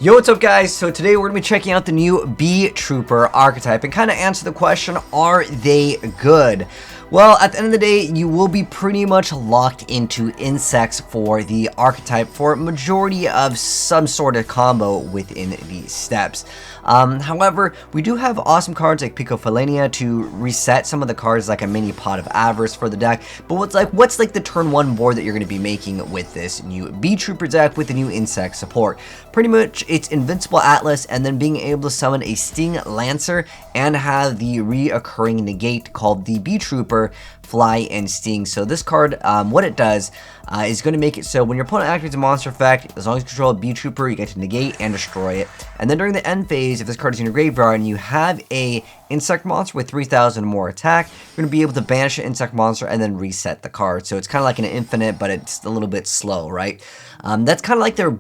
Yo, what's up guys? So today we're going to be checking out the new BeeTrooper archetype and kind of answer the question, are they good? Well, at the end of the day, you will be pretty much locked into insects for the archetype for a majority of some sort of combo within these steps. However, we do have awesome cards like P.O Box to reset some of the cards like a mini pot of avarice for the deck. But what's like the turn 1 board that you're going to be making with this new BeeTrooper deck with the new insect support? Pretty much it's Invincible Atlas and then being able to summon a Sting Lancer and have the reoccurring negate called the BeeTrooper Fly and Sting. So this card, what it does is going to make it so when your opponent activates a monster effect, as long as you control a BeeTrooper, you get to negate and destroy it. And then during the end phase, if this card is in your graveyard and you have a insect monster with 3,000 more attack, you're going to be able to banish an insect monster and then reset the card. So it's kind of like an infinite, but it's a little bit slow, right? That's kind of like their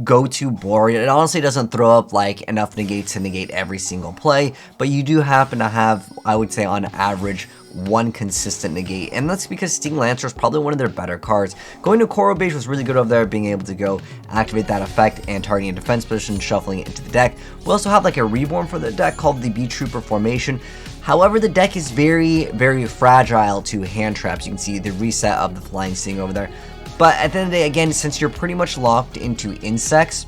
go-to board. It honestly doesn't throw up like enough negates to negate every single play, but you do happen to have, I would say on average, one consistent negate, and that's because Sting Lancer is probably one of their better cards. Going to Koro Base was really good over there, being able to go activate that effect and targeting a defense position, shuffling it into the deck. We also have like a reborn for the deck called the BeeTrooper formation. However, the deck is very, very fragile to hand traps. You can see the reset of the Flying Sting over there. But at the end of the day, again, since you're pretty much locked into insects,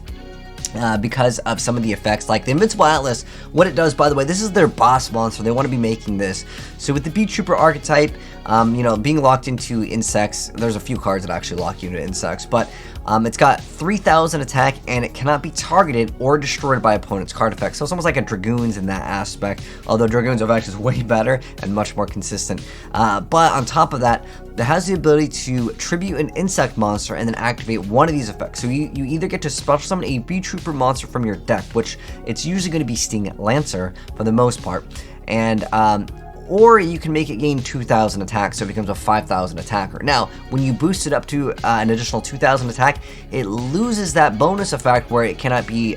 because of some of the effects, like the Invincible Atlas, what it does, by the way, this is their boss monster. They want to be making this. So with the BeeTrooper archetype, you know, being locked into insects, there's a few cards that actually lock you into insects, but it's got 3,000 attack and it cannot be targeted or destroyed by opponent's card effects. So it's almost like a Dragoons in that aspect, although Dragoons effect is way better and much more consistent. But on top of that, it has the ability to tribute an insect monster and then activate one of these effects. So you either get to special summon a BeeTrooper monster from your deck, which it's usually going to be Sting Lancer for the most part, and or you can make it gain 2,000 attack, so it becomes a 5,000 attacker. Now, when you boost it up to an additional 2,000 attack, it loses that bonus effect where it cannot be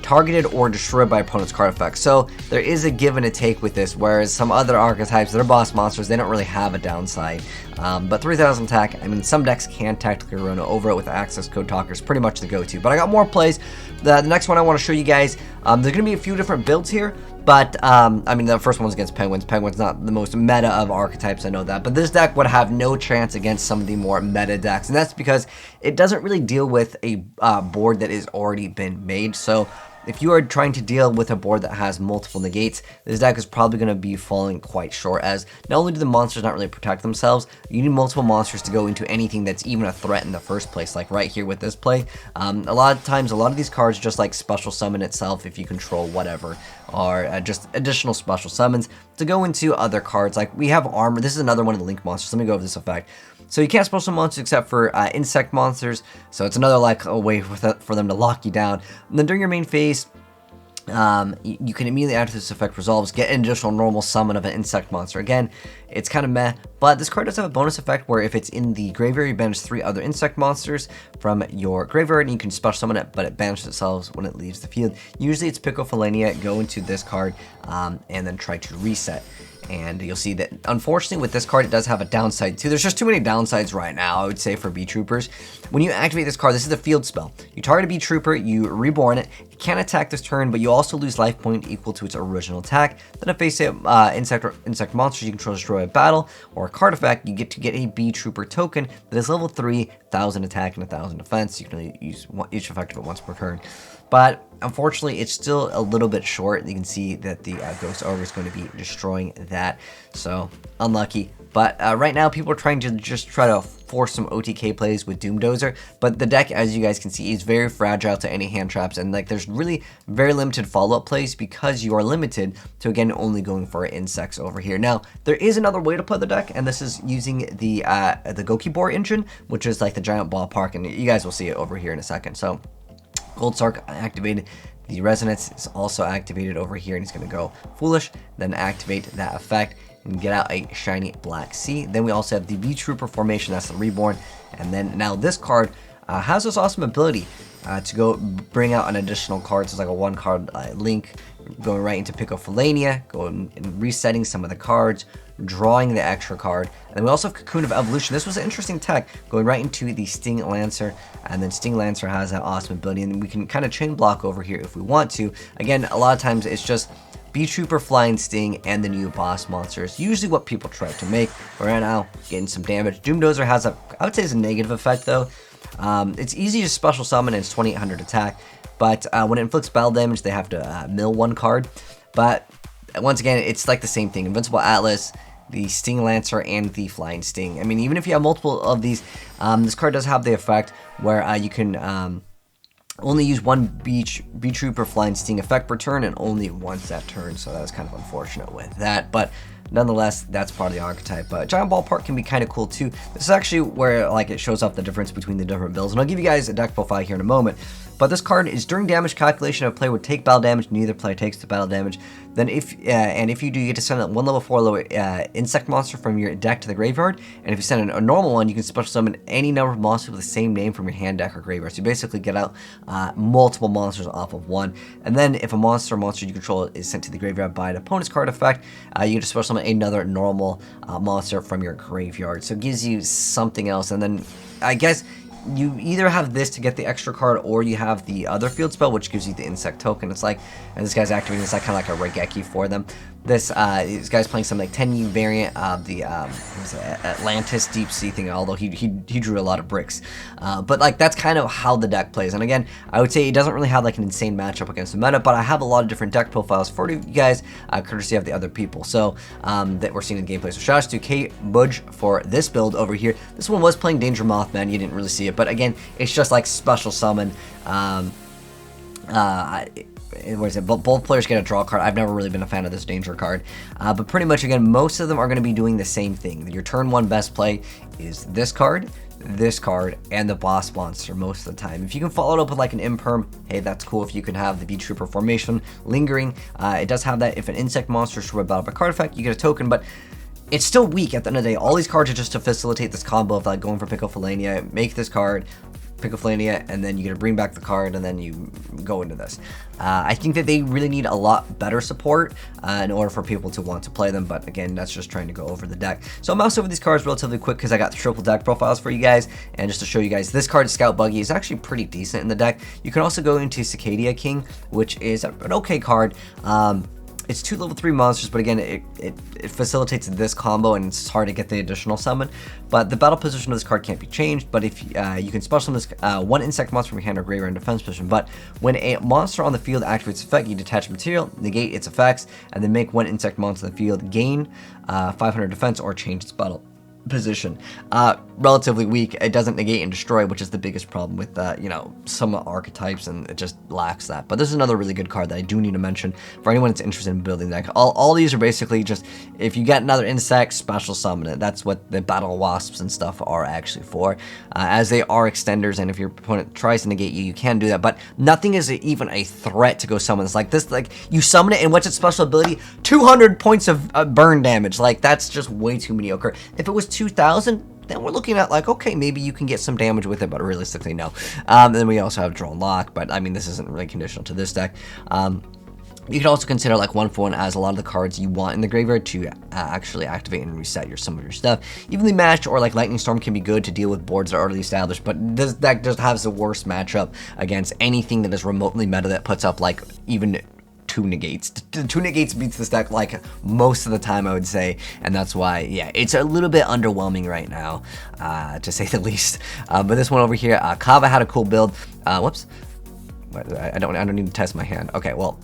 targeted or destroyed by opponent's card effects. So there is a give and a take with this, whereas some other archetypes, their boss monsters, they don't really have a downside. But 3,000 attack, I mean, some decks can technically run over it with access code talkers, pretty much the go-to. But I got more plays. The next one I want to show you guys, there's going to be a few different builds here, but I mean, the first one's against Penguins. Penguins not the most meta of archetypes, I know that, but this deck would have no chance against some of the more meta decks, and that's because it doesn't really deal with a board that has already been made. So if you are trying to deal with a board that has multiple negates, this deck is probably going to be falling quite short, as not only do the monsters not really protect themselves, you need multiple monsters to go into anything that's even a threat in the first place, like right here with this play. A lot of times, a lot of these cards just like special summon itself if you control whatever, or just additional special summons to go into other cards. Like we have armor. This is another one of the link monsters. Let me go over this effect. So you can't special summon monsters except for insect monsters, so it's another like a way for them to lock you down. And then during your main phase, you can immediately after this effect resolves, get an additional normal summon of an insect monster. Again, it's kind of meh, but this card does have a bonus effect where if it's in the graveyard, you banish 3 other insect monsters from your graveyard, and you can special summon it, but it banishes itself when it leaves the field. Usually it's P.O Box, go into this card, and then try to reset. And you'll see that, unfortunately, with this card, it does have a downside, too. There's just too many downsides right now, I would say, for BeeTroopers. When you activate this card, this is the field spell. You target a BeeTrooper, you reborn it. It can't attack this turn, but you also lose life point equal to its original attack. Then if face insect monsters you control destroy a battle, or a card effect, you get to get a BeeTrooper token that is level 3, 1,000 attack, and 1,000 defense. You can only use each effect of it once per turn. But unfortunately, it's still a little bit short. You can see that the Ghost Ogre is going to be destroying that. So, unlucky. But right now, people are trying to just try to force some OTK plays with Doom Dozer. But the deck, as you guys can see, is very fragile to any hand traps. And like, there's really very limited follow-up plays because you are limited to, again, only going for insects over here. Now, there is another way to play the deck, and this is using the Gokibor engine, which is like the giant ballpark. And you guys will see it over here in a second. So Gold Sark activated. The Resonance is also activated over here, and he's going to go Foolish, then activate that effect and get out a shiny Black Sea. Then we also have the BeeTrooper formation, that's the Reborn, and then now this card has this awesome ability. to go bring out an additional card. So it's like a 1-card link, going right into P.O going and resetting some of the cards, drawing the extra card. And then we also have Cocoon of Evolution. This was an interesting tech, going right into the Sting Lancer, and then Sting Lancer has that awesome ability, and we can kind of chain block over here if we want to. Again, a lot of times it's just BeeTrooper, Flying Sting, and the new boss monsters. Usually what people try to make. But right now, getting some damage. Doomdozer has a, I would say, is a negative effect though. It's easy to special summon, and it's 2800 attack. But when it inflicts battle damage, they have to mill 1 card. But once again, it's like the same thing. Invincible Atlas, the Sting Lancer, and the Flying Sting. I mean, even if you have multiple of these, this card does have the effect where you can only use 1 BeeTrooper Flying Sting effect per turn, and only once that turn. So that was kind of unfortunate with that. But nonetheless, that's part of the archetype. Giant Ballpark can be kind of cool too. This is actually where like it shows off the difference between the different builds, and I'll give you guys a deck profile here in a moment. But this card is during damage calculation, a player would take battle damage, neither player takes the battle damage. Then if you do, you get to send 1 level 4 lower insect monster from your deck to the graveyard. And if you send a normal one, you can special summon any number of monsters with the same name from your hand, deck, or graveyard. So you basically get out multiple monsters off of 1. And then if a monster you control is sent to the graveyard by an opponent's card effect, you get to special summon another normal monster from your graveyard. So it gives you something else. And then I guess you either have this to get the extra card, or you have the other field spell, which gives you the insect token. It's like, and this guy's activating, it's like kind of like a Regeki for them. This guy's playing some like 10 variant of the Atlantis deep sea thing, although he drew a lot of bricks. But like that's kind of how the deck plays. And again, I would say it doesn't really have like an insane matchup against the meta, but I have a lot of different deck profiles for you guys, courtesy of the other people. So that we're seeing in the gameplay. So shout outs to K Budge for this build over here. This one was playing Danger Mothman. You didn't really see it, but again, it's just like special summon. What is it? Both players get a draw card. I've never really been a fan of this danger card, but pretty much again, most of them are going to be doing the same thing. Your turn 1 best play is this card, and the boss monster most of the time. If you can follow it up with like an imperm, hey, that's cool. If you can have the BeeTrooper formation lingering, it does have that. If an insect monster is battle by card effect, you get a token, but it's still weak at the end of the day. All these cards are just to facilitate this combo of like going for P.O, make this card, P.O, and then you get to bring back the card, and then you go into this. I think that they really need a lot better support in order for people to want to play them, but again, that's just trying to go over the deck. So I'll mouse over these cards relatively quick because I got triple deck profiles for you guys, and just to show you guys, this card, Scout Buggy, is actually pretty decent in the deck. You can also go into Cicadia King, which is an okay card. It's 2 level 3 monsters, but again, it facilitates this combo, and it's hard to get the additional summon. But the battle position of this card can't be changed, but if you can special summon this 1 insect monster from your hand or graveyard in defense position. But when a monster on the field activates effect, you detach material, negate its effects, and then make 1 insect monster on the field gain 500 defense or change its battle position. Relatively weak. It doesn't negate and destroy, which is the biggest problem with some archetypes, and it just lacks that. But this is another really good card that I do need to mention for anyone that's interested in building that. All these are basically just, if you get another insect, special summon it. That's what the battle wasps and stuff are actually for, as they are extenders, and if your opponent tries to negate you, you can do that, but nothing is even a threat to go summon this. Like this, like you summon it, and what's its special ability? 200 points of burn damage. Like that's just way too mediocre. If it was 2,000, then we're looking at like, okay, maybe you can get some damage with it, but realistically, no. And then we also have Drone Lock, but I mean, this isn't really conditional to this deck. You can also consider like 1-for-1 as a lot of the cards you want in the graveyard to actually activate and reset some of your stuff. Evenly matched or like Lightning Storm can be good to deal with boards that are already established, but this deck just has the worst matchup against anything that is remotely meta that puts up like even 2 negates. 2 negates beats this deck like most of the time, I would say, and that's why, yeah, it's a little bit underwhelming right now, to say the least. But this one over here, Kava had a cool build. Whoops, I don't need to test my hand. Okay, well,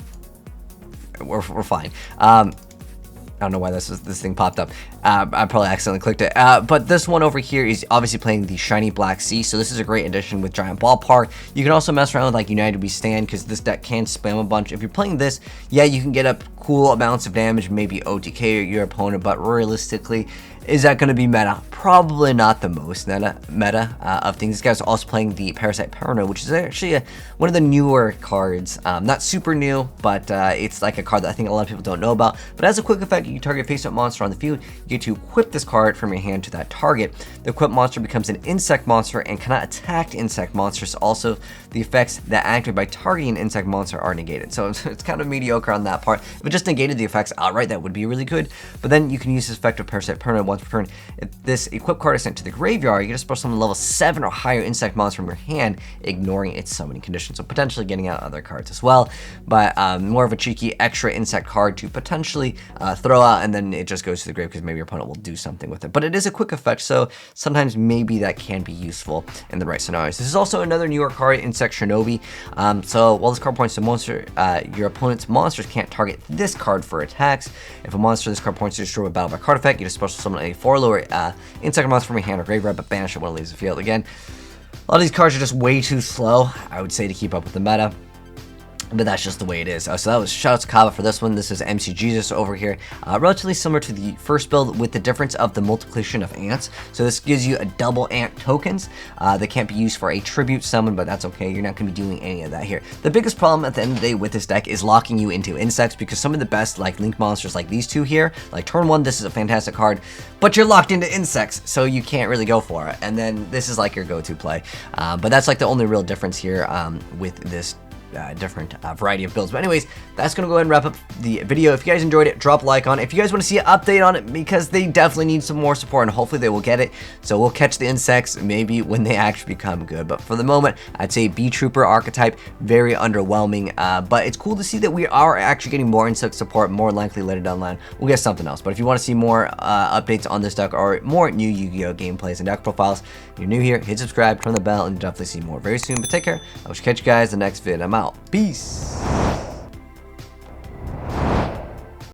we're fine. I don't know why this thing popped up. I probably accidentally clicked it. But this one over here is obviously playing the Shiny Black Sea, so this is a great addition with Giant Ballpark. You can also mess around with like United We Stand, because this deck can spam a bunch. If you're playing this, yeah, you can get up cool amounts of damage, maybe OTK your opponent, but realistically, Is that going to be meta? Probably not the most meta of things. This guy's also playing the Parasite Parano, which is actually one of the newer cards. Not super new, but it's like a card that I think a lot of people don't know about. But as a quick effect, you can target a face-up monster on the field. You get to equip this card from your hand to that target. The equipped monster becomes an insect monster and cannot attack insect monsters. Also, the effects that activate by targeting an insect monster are negated. So it's kind of mediocre on that part. If it just negated the effects outright, that would be really good. But then you can use this effect of Parasite Parano once per turn. If this equipped card is sent to the graveyard, you get to special summon level 7 or higher insect monster from your hand, ignoring its summoning condition. So potentially getting out other cards as well, but more of a cheeky extra insect card to potentially throw out, and then it just goes to the grave because maybe your opponent will do something with it. But it is a quick effect, so sometimes maybe that can be useful in the right scenarios. This is also another newer card, Insect Shinobi. So while this card points to monster, your opponent's monsters can't target this card for attacks. If a monster this card points to destroy a battle by card effect, you just special summon a 4 lower insect monster from your hand or graveyard, but banish it when it leaves the field. Again, a lot of these cards are just way too slow, I would say, to keep up with the meta. But that's just the way it is. So that was shout out to Kava for this one. This is MC Jesus over here. Relatively similar to the first build with the difference of the multiplication of ants. So this gives you a double ant tokens that can't be used for a tribute summon, but that's okay. You're not going to be doing any of that here. The biggest problem at the end of the day with this deck is locking you into insects, because some of the best like link monsters like these two here, like turn 1, this is a fantastic card, but you're locked into insects, so you can't really go for it. And then this is like your go-to play. But that's like the only real difference here with this different variety of builds. But anyways, that's gonna go ahead and wrap up the video. If you guys enjoyed it, drop a like on it. If you guys want to see an update on it, because they definitely need some more support, and hopefully they will get it. So we'll catch the insects maybe when they actually become good. But for the moment, I'd say BeeTrooper archetype, very underwhelming. But it's cool to see that we are actually getting more insect support. More likely later down the line, we'll get something else. But if you want to see more updates on this deck or more new Yu-Gi-Oh gameplays and deck profiles, if you're new here, hit subscribe, turn the bell, and you'll definitely see more very soon. But take care. I will catch you guys in the next vid. I'm out. Peace.